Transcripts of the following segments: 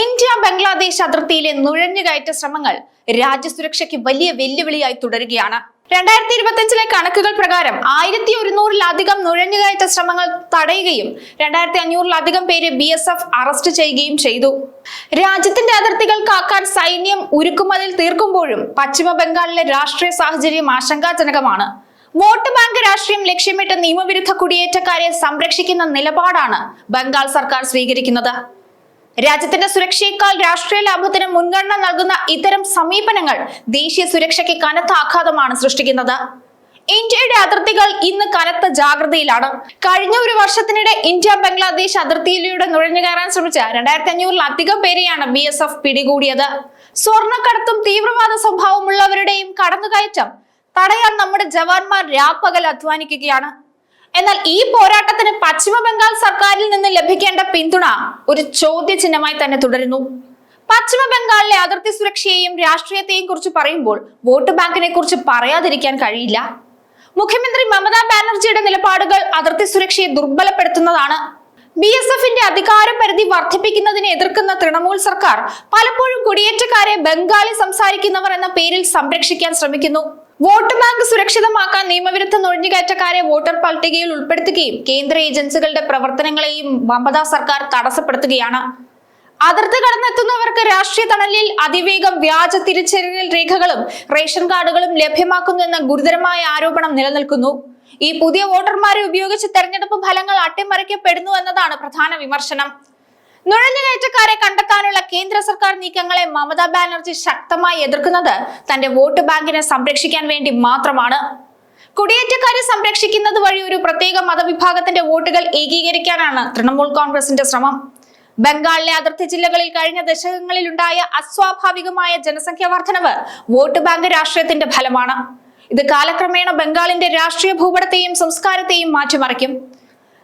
India Bangladesh അതിർത്തിയിലെ നുഴഞ്ഞുകയറ്റ ശ്രമങ്ങൾ രാജ്യസുരക്ഷയ്ക്ക് വലിയ വെല്ലുവിളിയായി തുടരുകയാണ്. 2025 കണക്കുകൾ പ്രകാരം 1100-ലധികം നുഴഞ്ഞുകയറ്റ ശ്രമങ്ങൾ തടയുകയും 2500-ലധികം പേരെ BSF അറസ്റ്റ് ചെയ്യുകയും ചെയ്തു. രാജ്യത്തിന്റെ അതിർത്തികൾ കാക്കാൻ സൈന്യം ഉരുക്കുമതിൽ തീർക്കുമ്പോഴും പശ്ചിമ ബംഗാളിലെ രാഷ്ട്രീയ സാഹചര്യം ആശങ്കാജനകമാണ്. വോട്ട് ബാങ്ക് രാഷ്ട്രീയം ലക്ഷ്യമിട്ട് നിയമവിരുദ്ധ കുടിയേറ്റക്കാരെ സംരക്ഷിക്കുന്ന നിലപാടാണ് ബംഗാൾ സർക്കാർ സ്വീകരിക്കുന്നത്. രാജ്യത്തിന്റെ സുരക്ഷയേക്കാൾ രാഷ്ട്രീയ ലാഭത്തിന് മുൻഗണന നൽകുന്ന ഇത്തരം സമീപനങ്ങൾ ദേശീയ സുരക്ഷയ്ക്ക് കനത്ത ആഘാതമാണ് സൃഷ്ടിക്കുന്നത്. ഇന്ത്യയുടെ അതിർത്തികൾ ഇന്ന് കനത്ത ജാഗ്രതയിലാണ്. കഴിഞ്ഞ ഒരു വർഷത്തിനിടെ ഇന്ത്യ ബംഗ്ലാദേശ് അതിർത്തിയിലൂടെ നുഴഞ്ഞുകയറാൻ ശ്രമിച്ച 2500-ലധികം പേരെയാണ് BSF പിടികൂടിയത്. സ്വർണ്ണക്കടത്തും തീവ്രവാദ സ്വഭാവമുള്ളവരുടെയും കടന്നുകയറ്റം തടയാൻ നമ്മുടെ ജവാന്മാർ രാപ്പകൽ അധ്വാനിക്കുകയാണ്. എന്നാൽ ഈ പോരാട്ടത്തിന് പശ്ചിമ ബംഗാൾ സർക്കാരിൽ നിന്ന് ലഭിക്കേണ്ട പിന്തുണ ഒരു ചോദ്യചിഹ്നമായി തന്നെ തുടരുന്നു. പശ്ചിമ ബംഗാളിലെ അതിർത്തി സുരക്ഷയെയും രാഷ്ട്രീയത്തെയും കുറിച്ച് പറയുമ്പോൾ വോട്ട് ബാങ്കിനെ കുറിച്ച് പറയാതിരിക്കാൻ കഴിയില്ല. മുഖ്യമന്ത്രി മമതാ ബാനർജിയുടെ നിലപാടുകൾ അതിർത്തി സുരക്ഷയെ ദുർബലപ്പെടുത്തുന്നതാണ്. BSFന്റെ അധികാര പരിധി വർദ്ധിപ്പിക്കുന്നതിനെ എതിർക്കുന്ന തൃണമൂൽ സർക്കാർ പലപ്പോഴും കുടിയേറ്റക്കാരെ ബംഗാളി സംസാരിക്കുന്നവർ എന്ന പേരിൽ സംരക്ഷിക്കാൻ ശ്രമിക്കുന്നു. വോട്ട് ബാങ്ക് സുരക്ഷിതമാക്കാൻ നിയമവിരുദ്ധ നുഴഞ്ഞുകയറ്റക്കാരെ വോട്ടർ പട്ടികയിൽ ഉൾപ്പെടുത്തുകയും കേന്ദ്ര ഏജൻസികളുടെ പ്രവർത്തനങ്ങളെയും മമതാ സർക്കാർ തടസ്സപ്പെടുത്തുകയാണ്. അതിർത്തി കടന്നെത്തുന്നവർക്ക് രാഷ്ട്രീയ തണലിൽ അതിവേഗം വ്യാജ തിരിച്ചറിയൽ രേഖകളും റേഷൻ കാർഡുകളും ലഭ്യമാക്കുന്നു എന്ന ഗുരുതരമായ ആരോപണം നിലനിൽക്കുന്നു. ഈ പുതിയ വോട്ടർമാരെ ഉപയോഗിച്ച് തെരഞ്ഞെടുപ്പ് ഫലങ്ങൾ അട്ടിമറിക്കപ്പെടുന്നു എന്നതാണ് പ്രധാന വിമർശനം. നുഴഞ്ഞുകയറ്റക്കാരെ കണ്ടെത്താനുള്ള കേന്ദ്ര സർക്കാർ നീക്കങ്ങളെ മമതാ ബാനർജി ശക്തമായി എതിർക്കുന്നത് തന്റെ വോട്ട് ബാങ്കിനെ സംരക്ഷിക്കാൻ വേണ്ടി മാത്രമാണ്. കുടിയേറ്റക്കാരെ സംരക്ഷിക്കുന്നത് വഴി ഒരു പ്രത്യേക മതവിഭാഗത്തിന്റെ വോട്ടുകൾ ഏകീകരിക്കാനാണ് തൃണമൂൽ കോൺഗ്രസിന്റെ ശ്രമം. ബംഗാളിലെ അതിർത്തി ജില്ലകളിൽ കഴിഞ്ഞ ദശകങ്ങളിൽ ഉണ്ടായ അസ്വാഭാവികമായ ജനസംഖ്യാ വർധനവ് വോട്ട് ബാങ്ക് രാഷ്ട്രീയത്തിന്റെ ഫലമാണ്. ഇത് കാലക്രമേണ ബംഗാളിന്റെ രാഷ്ട്രീയ ഭൂപടത്തെയും സംസ്കാരത്തെയും മാറ്റിമറിക്കും.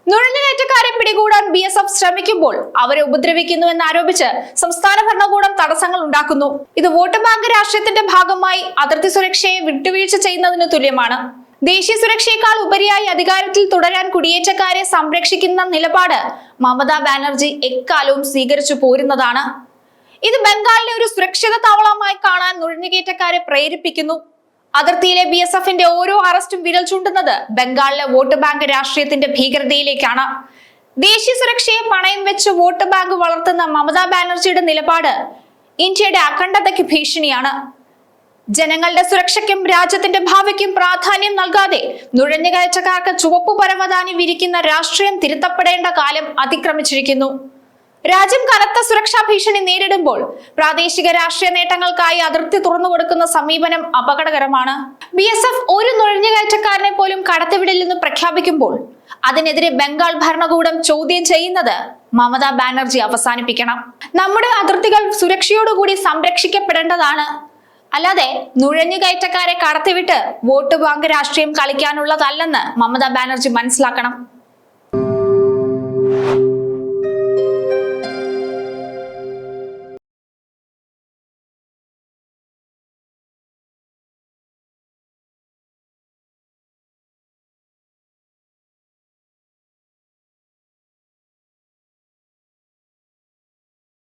നുഴഞ്ഞുകയറ്റക്കാരെ പിടികൂടാൻ BSF ശ്രമിക്കുമ്പോൾ അവരെ ഉപദ്രവിക്കുന്നു എന്നാരോപിച്ച് സംസ്ഥാന ഭരണകൂടം തടസ്സങ്ങൾ ഉണ്ടാക്കുന്നു. ഇത് വോട്ട് ബാങ്ക് രാഷ്ട്രീയത്തിന്റെ ഭാഗമായി അതിർത്തി സുരക്ഷയെ വിട്ടുവീഴ്ച ചെയ്യുന്നതിന് തുല്യമാണ്. ദേശീയ സുരക്ഷയേക്കാൾ ഉപരിയായി അധികാരത്തിൽ തുടരാൻ കുടിയേറ്റക്കാരെ സംരക്ഷിക്കുന്ന നിലപാട് മമതാ ബാനർജി എക്കാലവും സ്വീകരിച്ചു പോരുന്നതാണ്. ഇത് ബംഗാളിലെ ഒരു സുരക്ഷിത താവളമായി കാണാൻ നുഴഞ്ഞുകയറ്റക്കാരെ പ്രേരിപ്പിക്കുന്നു. അതിർത്തിയിലെ BSFന്റെ ഓരോ അറസ്റ്റും വിരൽ ചൂണ്ടുന്നത് ബംഗാളിലെ വോട്ട് ബാങ്ക് രാഷ്ട്രീയത്തിന്റെ ഭീകരതയിലേക്കാണ്. ദേശീയ സുരക്ഷയെ പണയം വെച്ച് വോട്ട് ബാങ്ക് വളർത്തുന്ന മമതാ ബാനർജിയുടെ നിലപാട് ഇന്ത്യയുടെ അഖണ്ഡതയ്ക്ക് ഭീഷണിയാണ്. ജനങ്ങളുടെ സുരക്ഷയ്ക്കും രാജ്യത്തിന്റെ ഭാവിക്കും പ്രാധാന്യം നൽകാതെ നുഴഞ്ഞുകയറ്റക്കാർക്ക് ചുവപ്പു പരവതാനി വിരിക്കുന്ന രാഷ്ട്രീയം തിരുത്തപ്പെടേണ്ട കാലം അതിക്രമിച്ചിരിക്കുന്നു. രാജ്യം കനത്ത സുരക്ഷാ ഭീഷണി നേരിടുമ്പോൾ പ്രാദേശിക രാഷ്ട്രീയ നേട്ടങ്ങൾക്കായി അതിർത്തി തുറന്നുകൊടുക്കുന്ന സമീപനം അപകടകരമാണ്. BSF ഒരു നുഴഞ്ഞുകയറ്റക്കാരനെ പോലും കടത്തിവിടില്ലെന്ന് പ്രഖ്യാപിക്കുമ്പോൾ അതിനെതിരെ ബംഗാൾ ഭരണകൂടം ചോദ്യം ചെയ്യുന്നത് മമതാ ബാനർജി അവസാനിപ്പിക്കണം. നമ്മുടെ അതിർത്തികൾ സുരക്ഷയോടുകൂടി സംരക്ഷിക്കപ്പെടേണ്ടതാണ്, അല്ലാതെ നുഴഞ്ഞുകയറ്റക്കാരെ കടത്തിവിട്ട് വോട്ട് ബാങ്ക് രാഷ്ട്രീയം കളിക്കാനുള്ളതല്ലെന്ന് മമതാ ബാനർജി മനസ്സിലാക്കണം.